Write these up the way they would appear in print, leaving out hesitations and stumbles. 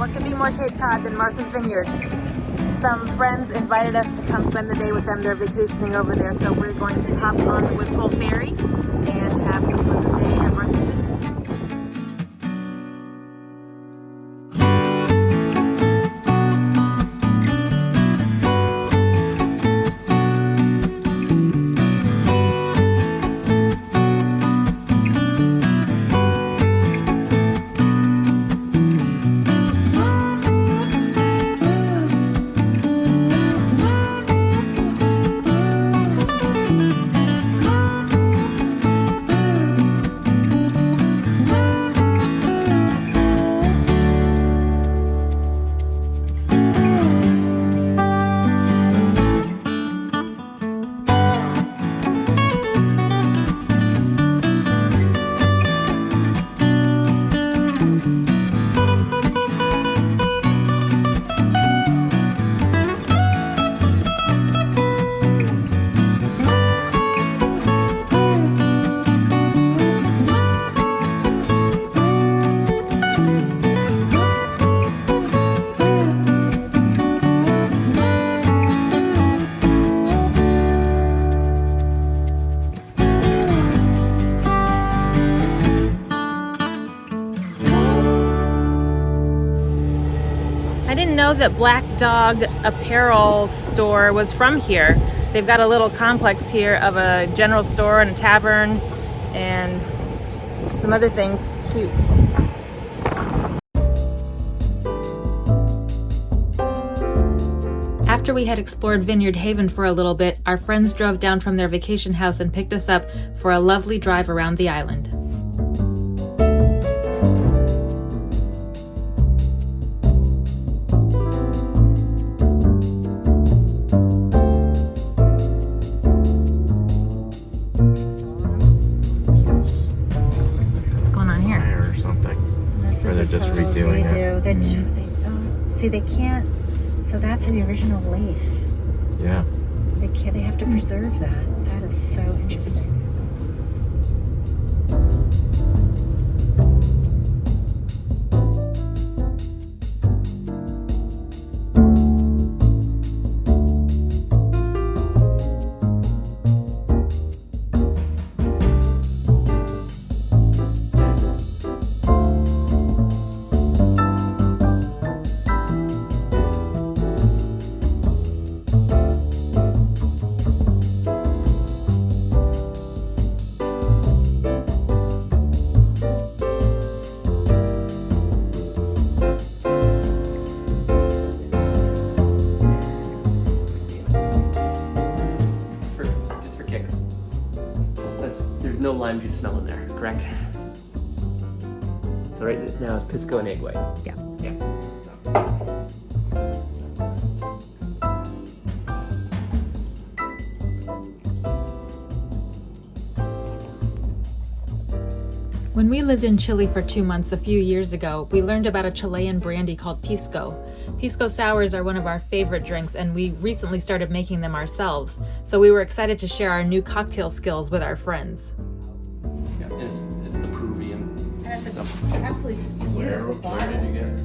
what could be more Cape Cod than Martha's Vineyard? Some friends invited us to come spend the day with them. They're vacationing over there, so we're going to hop on the Woods Hole Ferry and have a pleasant day at Martha's Vineyard. I didn't know that Black Dog Apparel store was from here. They've got a little complex here of a general store and a tavern and some other things. It's cute. After we had explored Vineyard Haven for a little bit, our friends drove down from their vacation house and picked us up for a lovely drive around the island. Or they're just redoing it. See, they can't. So that's the original lace. Yeah. They have to preserve that. That is so interesting. There's no lime juice smell in there, correct? So right now it's Pisco and egg white. Yeah. When we lived in Chile for 2 months a few years ago, we learned about a Chilean brandy called Pisco. Pisco sours are one of our favorite drinks, and we recently started making them ourselves. So we were excited to share our new cocktail skills with our friends. Yeah, it's the Peruvian. And it's an absolutely beautiful bottle. Where did you get it?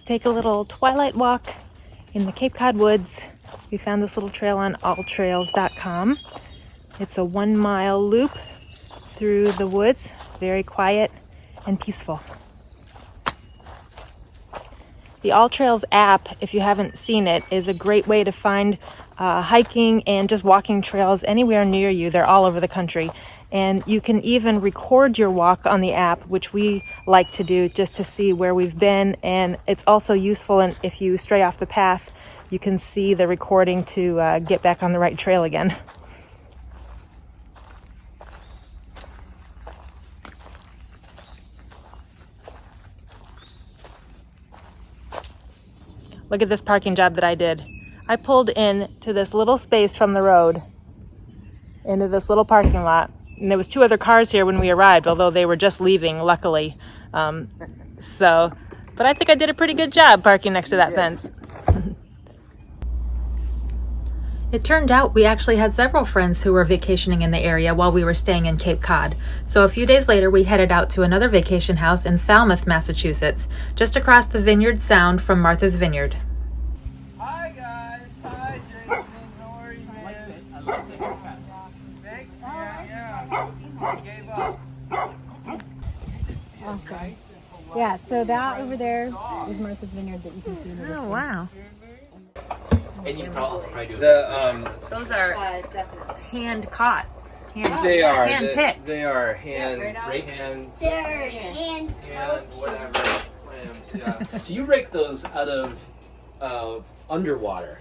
Take a little twilight walk in the Cape Cod woods. We found this little trail on alltrails.com. It's a 1-mile loop through the woods, very quiet and peaceful. The All Trails app, if you haven't seen it, is a great way to find hiking and just walking trails anywhere near you. They're all over the country. And you can even record your walk on the app, which we like to do just to see where we've been. And it's also useful, and if you stray off the path, you can see the recording to get back on the right trail again. Look at this parking job that I did. I pulled in to this little space from the road into this little parking lot. And there was 2 other cars here when we arrived, although they were just leaving, luckily. But I think I did a pretty good job parking next to that fence. It turned out we actually had several friends who were vacationing in the area while we were staying in Cape Cod. So a few days later, we headed out to another vacation house in Falmouth, Massachusetts, just across the Vineyard Sound from Martha's Vineyard. Hi guys, hi Jason, how are you? I like it. Thanks, yeah. I gave up. Awesome. Yeah, so that over there is Martha's Vineyard that you can see in the distance. Oh, wow. And you can probably do it. Those are Definitely. hand caught. They are hand picked. They are hand They're hand whatever clams. Yeah. So you rake those out of underwater.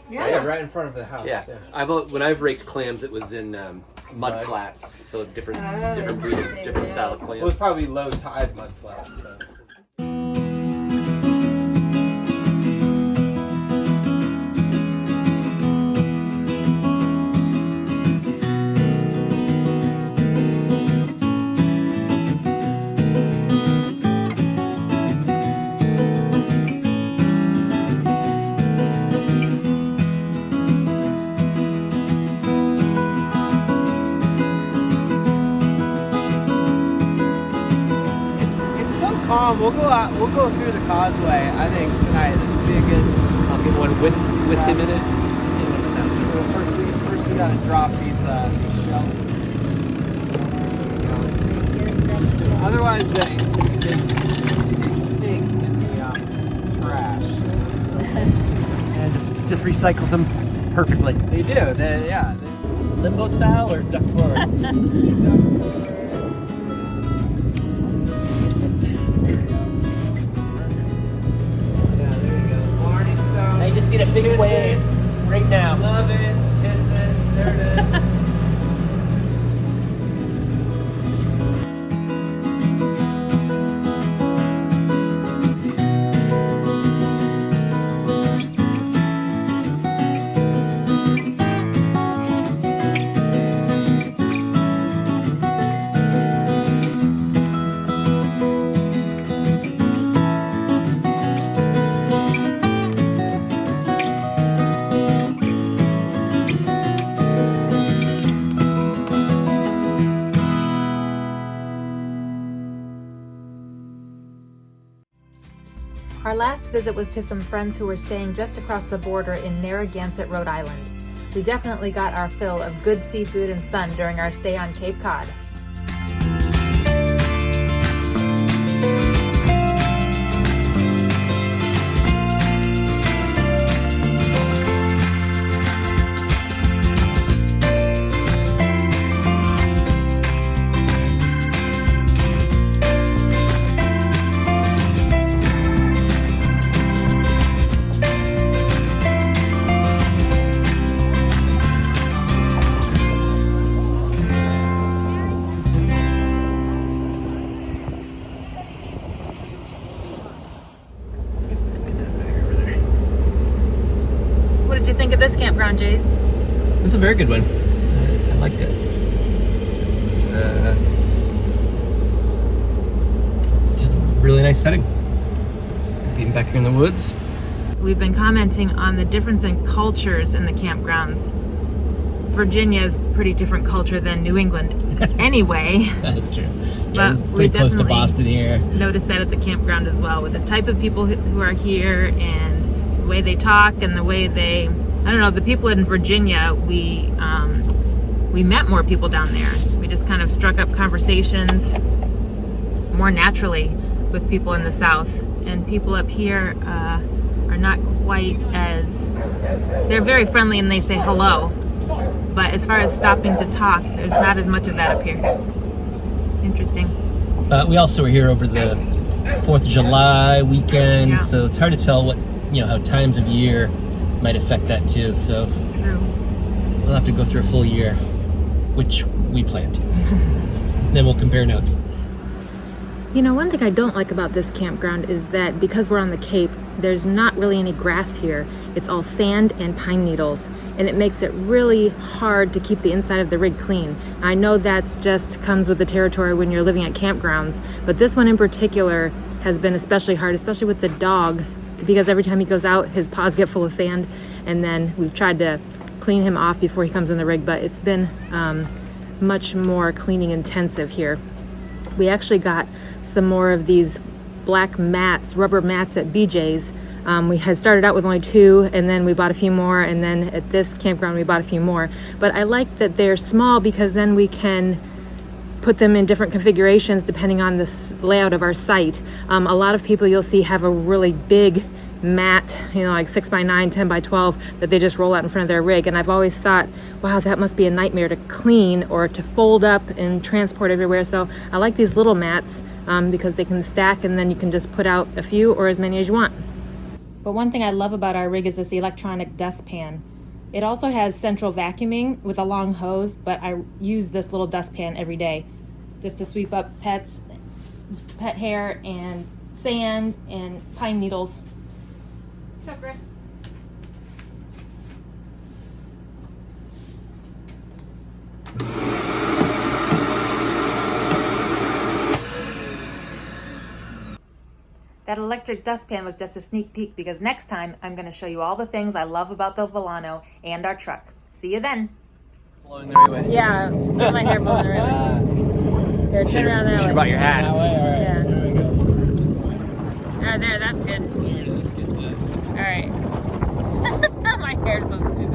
Yeah, right in front of the house. Yeah. When I've raked clams, it was in mud flats. So different breeds, different style of clams. Well, it's probably low tide mud flats. So. We'll go out. We'll go through the causeway. I think tonight this will be a good. I'll get one with him in it. Well, first we gotta drop these shells. Otherwise, they stink in the trash. And just recycles them perfectly. They do. Yeah. Limbo style or duck forward? I just need a big wave right now. Love it, kiss it, there it is. Our last visit was to some friends who were staying just across the border in Narragansett, Rhode Island. We definitely got our fill of good seafood and sun during our stay on Cape Cod. What did you think of this campground, Jace? It's a very good one. I liked it. It's just a really nice setting. Being back here in the woods. We've been commenting on the difference in cultures in the campgrounds. Virginia is a pretty different culture than New England anyway. That's true. But Yeah, we pretty close to definitely Boston here. noticed that at the campground as well, with the type of people who are here and the way they talk and the way they, I don't know, the people in Virginia, we met more people down there. We just kind of struck up conversations more naturally with people in the South, and people up here are not quite as, they're very friendly and they say hello, but as far as stopping to talk, there's not as much of that up here. Interesting. We also were here over the 4th of July weekend, Yeah. so it's hard to tell what, how times of year might affect that too. So True. we'll have to go through a full year, which we plan to. Then we'll compare notes. You know, one thing I don't like about this campground is that because we're on the Cape, there's not really any grass here. it's all sand and pine needles, and it makes it really hard to keep the inside of the rig clean. I know that's just comes with the territory when you're living at campgrounds, but this one in particular has been especially hard, especially with the dog, because every time he goes out, his paws get full of sand, and then we've tried to clean him off before he comes in the rig, but it's been much more cleaning intensive here. We actually got some more of these black mats, rubber mats at BJ's. We had started out with only 2, and then we bought a few more, and then at this campground we bought a few more. But I like that they're small because then we can put them in different configurations depending on the layout of our site. A lot of people you'll see have a really big mat, you know, like 6 by 9, 10 by 12 that they just roll out in front of their rig. And I've always thought, wow, that must be a nightmare to clean or to fold up and transport everywhere. So I like these little mats because they can stack, and then you can just put out a few or as many as you want. But one thing I love about our rig is this electronic dustpan. It also has central vacuuming with a long hose, but I use this little dustpan every day just to sweep up pet hair and sand and pine needles. Tucker. That electric dustpan was just a sneak peek, because next time I'm going to show you all the things I love about the Volano and our truck. See you then. Blowing the right way. Yeah, get my hair blowing the right way. Here, turn around that way. Should have brought your hat. Yeah. There we go. There, that's good. Here, let's get that. All right. My hair's so stupid.